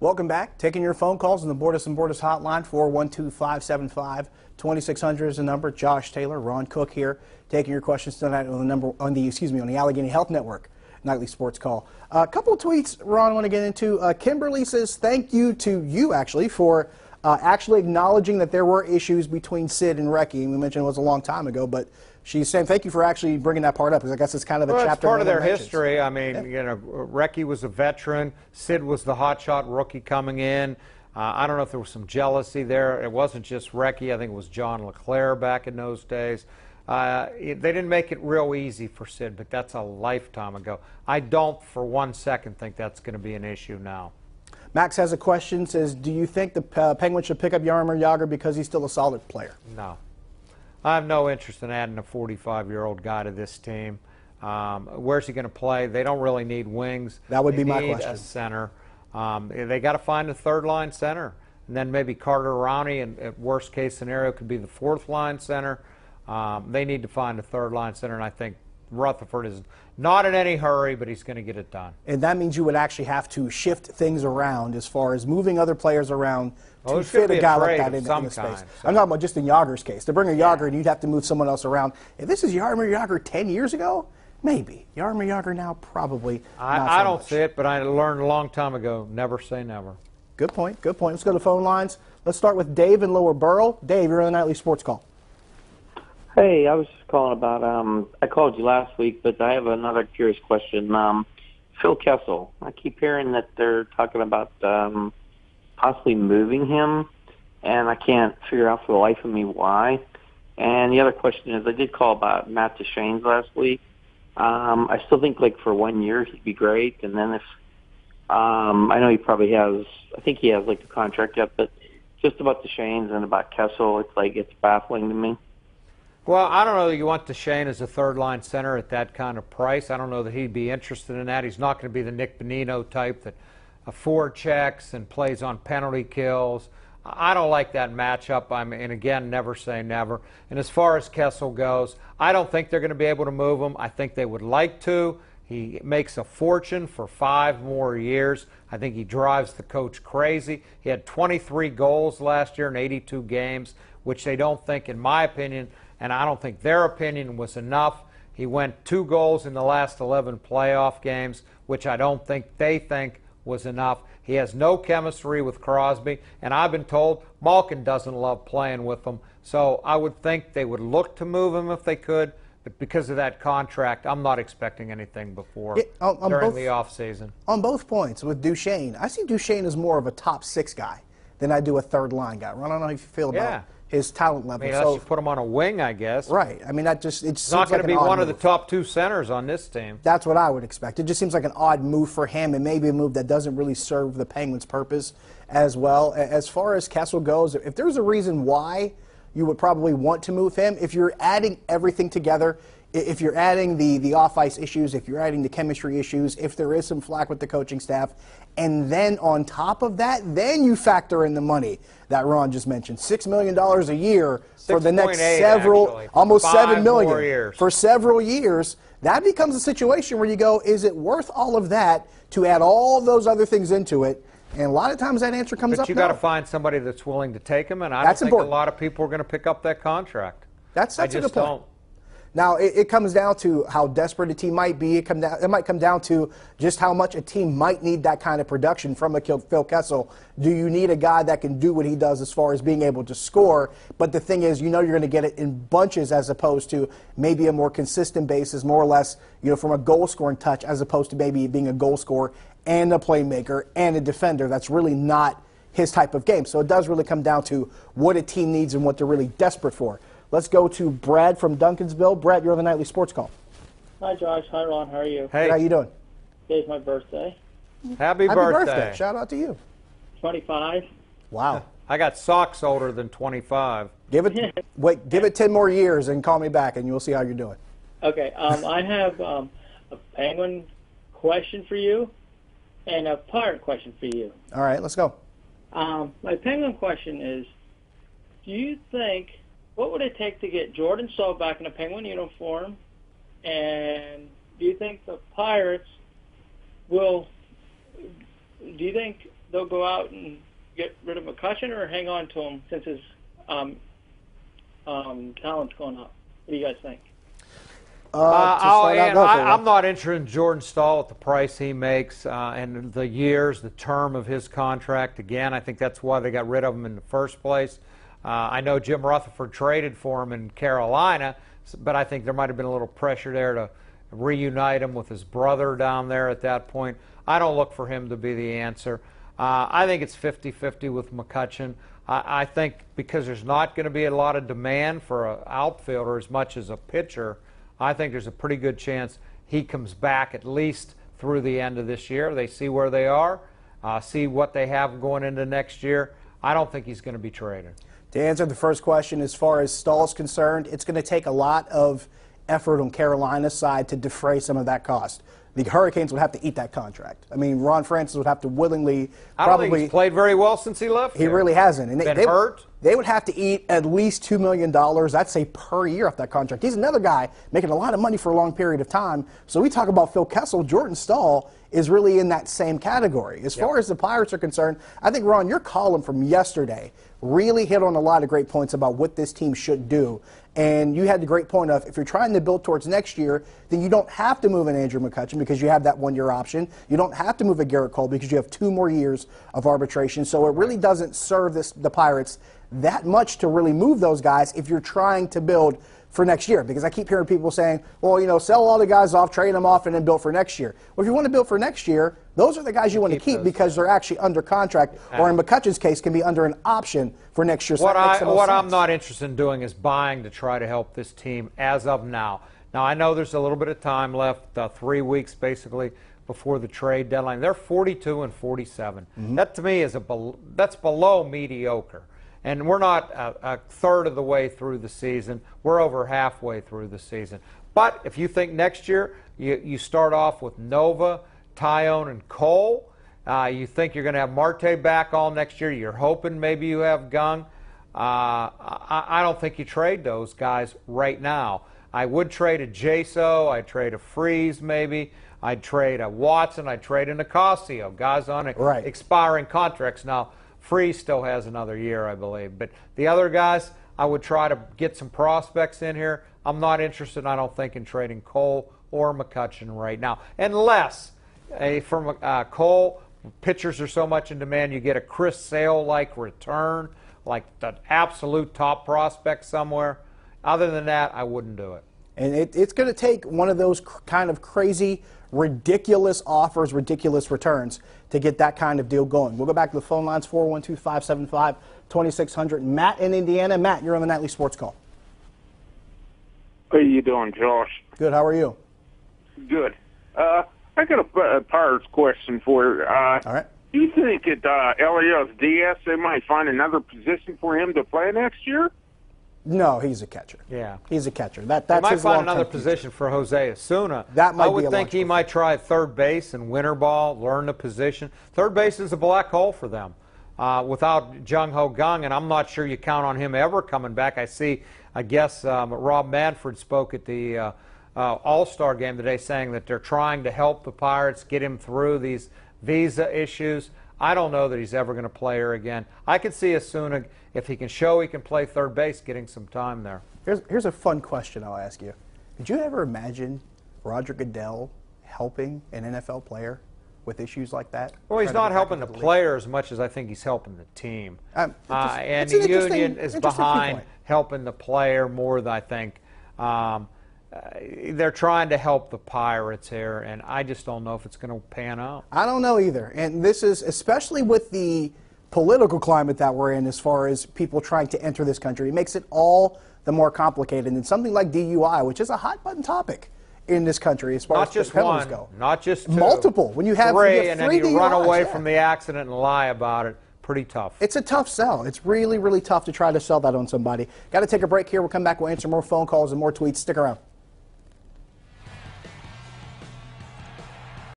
Welcome back. Taking your phone calls on the Bordas and Bordas hotline. 412-575-2600 is the number. Josh Taylor, Ron Cook here, taking your questions tonight on the Allegheny Health Network nightly sports call. A couple of tweets, Ron, I want to get into. Kimberly says thank you to you actually for actually acknowledging that there were issues between Sid and Recky. We mentioned it was a long time ago, but she's saying thank you for actually bringing that part up, because I guess it's kind of a chapter. It's part of their history. I mean, you know, Recky was a veteran. Sid was the hotshot rookie coming in. I don't know if there was some jealousy there. It wasn't just Recky. I think it was John LeClaire back in those days. They didn't make it real easy for Sid, but that's a lifetime ago. I don't for 1 second think that's going to be an issue now. Max has a question, says, do you think the Penguins should pick up Jaromir Jagr because he's still a solid player? No. I have no interest in adding a 45-year-old guy to this team. Where's he going to play? They don't really need wings. That would be my question. They need a center. They got to find a third-line center. And then maybe Carter Rowney, and at worst-case scenario, could be the fourth-line center. They need to find a third-line center, and I think Rutherford is not in any hurry, but he's going to get it done. And that means you would actually have to shift things around as far as moving other players around to fit a guy like that in the space. So. I'm talking about just in Jagr's case. To bring a Jagr, and you'd have to move someone else around. If this is Jaromir Jagr 10 years ago, maybe. Jaromir Jagr now, probably not I so don't much. see it, but I learned a long time ago, never say never. Good point. Good point. Let's go to the phone lines. Let's start with Dave in Lower Borough. Dave, you're on the Nightly Sports Call. Hey, I was just calling about, I called you last week, but I have another curious question. Phil Kessel, I keep hearing that they're talking about possibly moving him, and I can't figure out for the life of me why. And the other question is, I did call about Matt Duchene last week. I still think, like, for 1 year he'd be great, and then if, I know he probably has, I think he has, like, the contract yet, but just about Duchene and about Kessel, it's like, it's baffling to me. Well, I don't know that you want Duchene as a third-line center at that kind of price. I don't know that he'd be interested in that. He's not going to be the Nick Bonino type that forechecks and plays on penalty kills. I don't like that matchup. And again, never say never. And as far as Kessel goes, I don't think they're going to be able to move him. I think they would like to. He makes a fortune for 5 more years. I think he drives the coach crazy. He had 23 goals last year in 82 games, which they don't think, in my opinion, and I don't think their opinion, was enough. He went 2 goals in the last 11 playoff games, which I don't think they think was enough. He has no chemistry with Crosby, and I've been told Malkin doesn't love playing with him. So I would think they would look to move him if they could, but because of that contract, I'm not expecting anything before during the offseason. On both points, with Duchene, I see Duchene as more of a top 6 guy than I do a third-line guy. I don't know how you feel about his talent level. I mean, unless you put him on a wing, I guess. Right. I mean, that just, it He's not going to be one of the top 2 centers on this team. That's what I would expect. It just seems like an odd move for him, and maybe a move that doesn't really serve the Penguins' purpose as well. As far as Kessel goes, if there's a reason why you would probably want to move him, if you're adding everything together, if you're adding the off-ice issues, if you're adding the chemistry issues, if there is some flack with the coaching staff, and then on top of that, then you factor in the money that Ron just mentioned, $6 million a year for the next almost $7 million for several years. That becomes a situation where you go, is it worth all of that to add all those other things into it? And a lot of times that answer comes up. But you got to find somebody that's willing to take him, and I don't think a lot of people are going to pick up that contract. That's a good point. Now, it comes down to how desperate a team might be. It might come down to just how much a team might need that kind of production from a Phil Kessel. Do you need a guy that can do what he does as far as being able to score? But the thing is, you know you're going to get it in bunches as opposed to maybe a more consistent basis, more or less, you know, from a goal-scoring touch, as opposed to maybe being a goal scorer and a playmaker and a defender. That's really not his type of game. So it does really come down to what a team needs and what they're really desperate for. Let's go to Brad from Duncansville. Brad, you're on the Nightly Sports Call. Hi, Josh. Hi, Ron. How are you? Hey. How you doing? Today's my birthday. Happy birthday. Shout out to you. 25. Wow. I got socks older than 25. Give it 10 more years and call me back, and you'll see how you're doing. Okay. I have a Penguin question for you and a Pirate question for you. All right, let's go. My Penguin question is, do you think, what would it take to get Jordan Staal back in a Penguin uniform? And do you think the Pirates will, do you think they'll go out and get rid of McCutchen or hang on to him since his talent's going up? What do you guys think? I'm not interested in Jordan Stahl at the price he makes and the years, the term of his contract. Again, I think that's why they got rid of him in the first place. I know Jim Rutherford traded for him in Carolina, but I think there might have been a little pressure there to reunite him with his brother down there at that point. I don't look for him to be the answer. I think it's 50-50 with McCutchen. I think because there's not going to be a lot of demand for an outfielder as much as a pitcher, I think there's a pretty good chance he comes back at least through the end of this year. They see where they are, see what they have going into next year. I don't think he's going to be traded. To answer the first question, as far as Stahl is concerned, it's going to take a lot of effort on Carolina's side to defray some of that cost. The Hurricanes would have to eat that contract. I mean, Ron Francis would have to willingly I don't think he's played very well since he left. He really hasn't. And been hurt. They would have to eat at least $2 million, I'd say, per year off that contract. He's another guy making a lot of money for a long period of time. So we talk about Phil Kessel. Jordan Stahl is really in that same category. As far as the Pirates are concerned, I think, Ron, your column from yesterday really hit on a lot of great points about what this team should do. And you had the great point of if you're trying to build towards next year, then you don't have to move an Andrew McCutchen because you have that one-year option. You don't have to move a Garrett Cole because you have 2 more years of arbitration. So it really doesn't serve the Pirates that much to really move those guys if you're trying to build for next year. Because I keep hearing people saying, well, you know, sell all the guys off, trade them off, and then build for next year. Well, if you want to build for next year, those are the guys you want to keep because they're actually under contract, or in McCutchen's case, can be under an option for next year. So what I'm not interested in doing is buying to try to help this team as of now. Now, I know there's a little bit of time left, 3 weeks basically before the trade deadline. They're 42 and 47. That to me is that's below mediocre. And we're not a third of the way through the season. We're over halfway through the season. But if you think next year you start off with Nova, Tyone, and Cole, you think you're going to have Marte back all next year, you're hoping maybe you have Gung. I don't think you trade those guys right now. I would trade a Jaso. I'd trade a Freeze maybe. I'd trade a Watson. I'd trade a Nicasio. Guys on expiring contracts now. Freeze still has another year, I believe. But the other guys, I would try to get some prospects in here. I'm not interested, I don't think, in trading Cole or McCutchen right now. Unless, from Cole, pitchers are so much in demand, you get a Chris Sale-like return, like the absolute top prospect somewhere. Other than that, I wouldn't do it. And it's going to take one of those kind of crazy, ridiculous offers, ridiculous returns to get that kind of deal going. We'll go back to the phone lines, 412-575-2600. Matt in Indiana. Matt, you're on the Nightly Sports Call. How you doing, Josh? Good. How are you? Good. I got a Pirates question for you. All right. Do you think at Elias Diaz they might find another position for him to play next year? No, he's a catcher. Yeah. He's a catcher. That's they might his find another future. position for Jose Osuna. That might I would be a think he might try third base and winter ball, learn the position. Third base is a black hole for them without Jung Ho Gung, and I'm not sure you count on him ever coming back. I guess Rob Manfred spoke at the All-Star game today saying that they're trying to help the Pirates get him through these visa issues. I don't know that he's ever going to play her again. I could see Osuna, if he can show he can play third base, getting some time there. Here's a fun question I'll ask you. Could you ever imagine Roger Goodell helping an NFL player with issues like that? Well, he's not helping the player as much as I think he's helping the team. And the union is behind helping the player more than I think. They're trying to help the Pirates here, and I just don't know if it's going to pan out. I don't know either. And this is, especially with the political climate that we're in as far as people trying to enter this country, it makes it all the more complicated. And something like DUI, which is a hot-button topic in this country as far as penalties go. Not just two. Multiple. When you have three and then you DUIs, run away from the accident and lie about it. Pretty tough. It's a tough sell. It's really, really tough to try to sell that on somebody. Got to take a break here. We'll come back. We'll answer more phone calls and more tweets. Stick around.